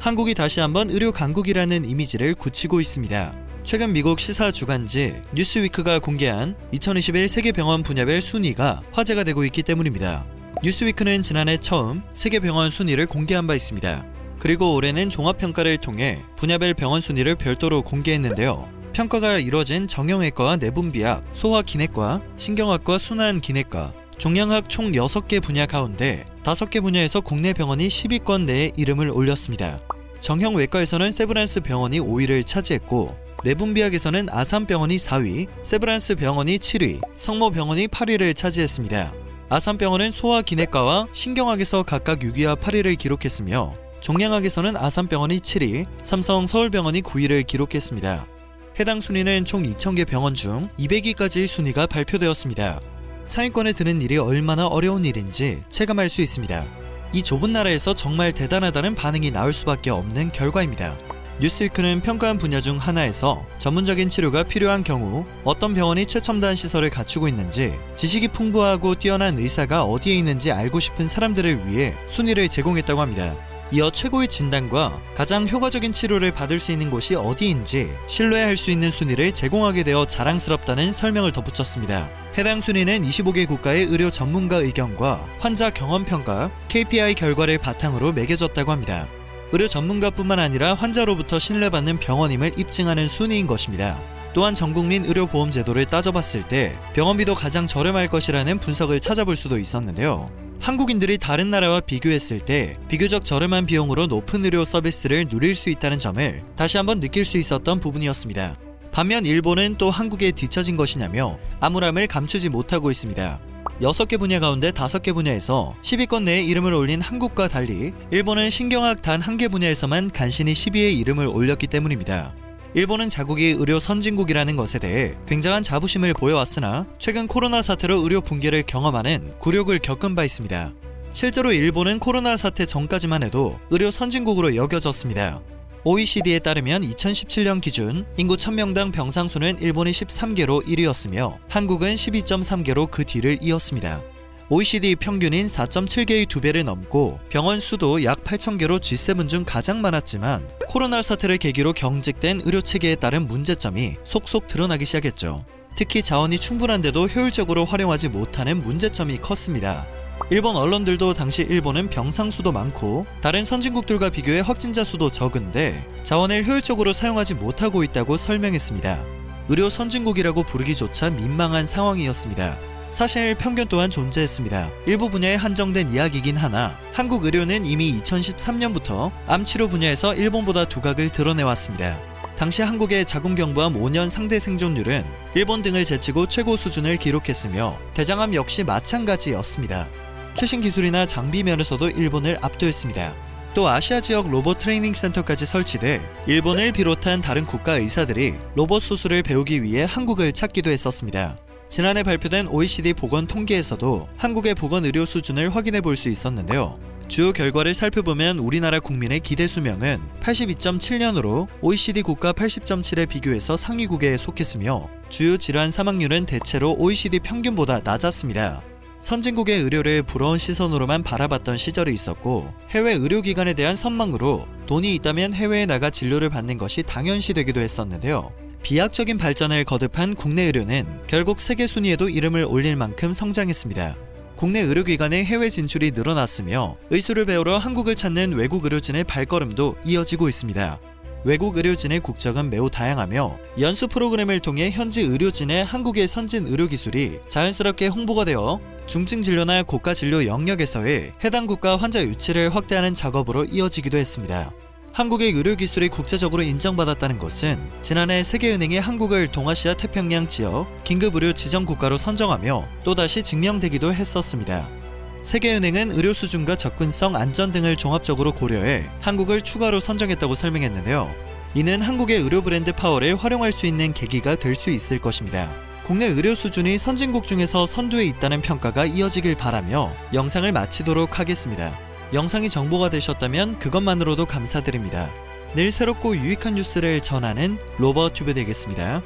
한국이 다시 한번 의료 강국이라는 이미지를 굳히고 있습니다. 최근 미국 시사 주간지 뉴스위크가 공개한 2021 세계병원 분야별 순위가 화제가 되고 있기 때문입니다. 뉴스위크는 지난해 처음 세계병원 순위를 공개한 바 있습니다. 그리고 올해는 종합평가를 통해 분야별 병원 순위를 별도로 공개했는데요. 평가가 이뤄진 정형외과와 내분비학, 소화기내과, 신경학과 순환기내과, 종양학 총 6개 분야 가운데 5개 분야에서 국내 병원이 10위권 내에 이름을 올렸습니다. 정형외과에서는 세브란스 병원이 5위를 차지했고, 내분비학에서는 아산병원이 4위, 세브란스 병원이 7위, 성모병원이 8위를 차지했습니다. 아산병원은 소화기내과와 신경학에서 각각 6위와 8위를 기록했으며, 종양학에서는 아산병원이 7위, 삼성 서울병원이 9위를 기록했습니다. 해당 순위는 총 2,000개 병원 중 200위까지의 순위가 발표되었습니다. 상위권에 드는 일이 얼마나 어려운 일인지 체감할 수 있습니다. 이 좁은 나라에서 정말 대단하다는 반응이 나올 수밖에 없는 결과입니다. 뉴스위크는 평가한 분야 중 하나에서 전문적인 치료가 필요한 경우 어떤 병원이 최첨단 시설을 갖추고 있는지, 지식이 풍부하고 뛰어난 의사가 어디에 있는지 알고 싶은 사람들을 위해 순위를 제공했다고 합니다. 이어 최고의 진단과 가장 효과적인 치료를 받을 수 있는 곳이 어디인지 신뢰할 수 있는 순위를 제공하게 되어 자랑스럽다는 설명을 덧붙였습니다. 해당 순위는 25개 국가의 의료 전문가 의견과 환자 경험 평가, KPI 결과를 바탕으로 매겨졌다고 합니다. 의료 전문가뿐만 아니라 환자로부터 신뢰받는 병원임을 입증하는 순위인 것입니다. 또한 전국민 의료보험 제도를 따져봤을 때 병원비도 가장 저렴할 것이라는 분석을 찾아볼 수도 있었는데요. 한국인들이 다른 나라와 비교했을 때 비교적 저렴한 비용으로 높은 의료 서비스를 누릴 수 있다는 점을 다시 한번 느낄 수 있었던 부분이었습니다. 반면 일본은 또 한국에 뒤처진 것이냐며 암울함을 감추지 못하고 있습니다. 6개 분야 가운데 5개 분야에서 10위권 내에 이름을 올린 한국과 달리 일본은 신경학 단 1개 분야에서만 간신히 10위에 이름을 올렸기 때문입니다. 일본은 자국이 의료 선진국이라는 것에 대해 굉장한 자부심을 보여왔으나 최근 코로나 사태로 의료 붕괴를 경험하는 굴욕을 겪은 바 있습니다. 실제로 일본은 코로나 사태 전까지만 해도 의료 선진국으로 여겨졌습니다. OECD에 따르면 2017년 기준 인구 1000명당 병상 수는 일본이 13개로 1위였으며 한국은 12.3개로 그 뒤를 이었습니다. OECD 평균인 4.7개의 2배를 넘고 병원 수도 약 8,000개로 G7 중 가장 많았지만 코로나 사태를 계기로 경직된 의료체계에 따른 문제점이 속속 드러나기 시작했죠. 특히 자원이 충분한데도 효율적으로 활용하지 못하는 문제점이 컸습니다. 일본 언론들도 당시 일본은 병상 수도 많고 다른 선진국들과 비교해 확진자 수도 적은데 자원을 효율적으로 사용하지 못하고 있다고 설명했습니다. 의료 선진국이라고 부르기조차 민망한 상황이었습니다. 사실 편견 또한 존재했습니다. 일부 분야에 한정된 이야기이긴 하나 한국 의료는 이미 2013년부터 암치료 분야에서 일본보다 두각을 드러내왔습니다. 당시 한국의 자궁경부암 5년 상대 생존율은 일본 등을 제치고 최고 수준을 기록했으며 대장암 역시 마찬가지였습니다. 최신 기술이나 장비 면에서도 일본을 압도했습니다. 또 아시아 지역 로봇 트레이닝 센터까지 설치돼 일본을 비롯한 다른 국가 의사들이 로봇 수술을 배우기 위해 한국을 찾기도 했었습니다. 지난해 발표된 OECD 보건 통계에서도 한국의 보건 의료 수준을 확인해 볼 수 있었는데요. 주요 결과를 살펴보면 우리나라 국민의 기대 수명은 82.7년으로 OECD 국가 80.7에 비교해서 상위국에 속했으며 주요 질환 사망률은 대체로 OECD 평균보다 낮았습니다. 선진국의 의료를 부러운 시선으로만 바라봤던 시절이 있었고 해외 의료기관에 대한 선망으로 돈이 있다면 해외에 나가 진료를 받는 것이 당연시되기도 했었는데요. 비약적인 발전을 거듭한 국내 의료는 결국 세계 순위에도 이름을 올릴 만큼 성장했습니다. 국내 의료기관의 해외 진출이 늘어났으며 의술을 배우러 한국을 찾는 외국 의료진의 발걸음도 이어지고 있습니다. 외국 의료진의 국적은 매우 다양하며 연수 프로그램을 통해 현지 의료진의 한국의 선진 의료기술이 자연스럽게 홍보가 되어 중증 진료나 고가 진료 영역에서의 해당 국가 환자 유치를 확대하는 작업으로 이어지기도 했습니다. 한국의 의료기술이 국제적으로 인정받았다는 것은 지난해 세계은행이 한국을 동아시아 태평양 지역 긴급의료 지정국가로 선정하며 또다시 증명되기도 했었습니다. 세계은행은 의료 수준과 접근성, 안전 등을 종합적으로 고려해 한국을 추가로 선정했다고 설명했는데요. 이는 한국의 의료 브랜드 파워를 활용할 수 있는 계기가 될 수 있을 것입니다. 국내 의료 수준이 선진국 중에서 선두에 있다는 평가가 이어지길 바라며 영상을 마치도록 하겠습니다. 영상이 정보가 되셨다면 그것만으로도 감사드립니다. 늘 새롭고 유익한 뉴스를 전하는 로버튜브 되겠습니다.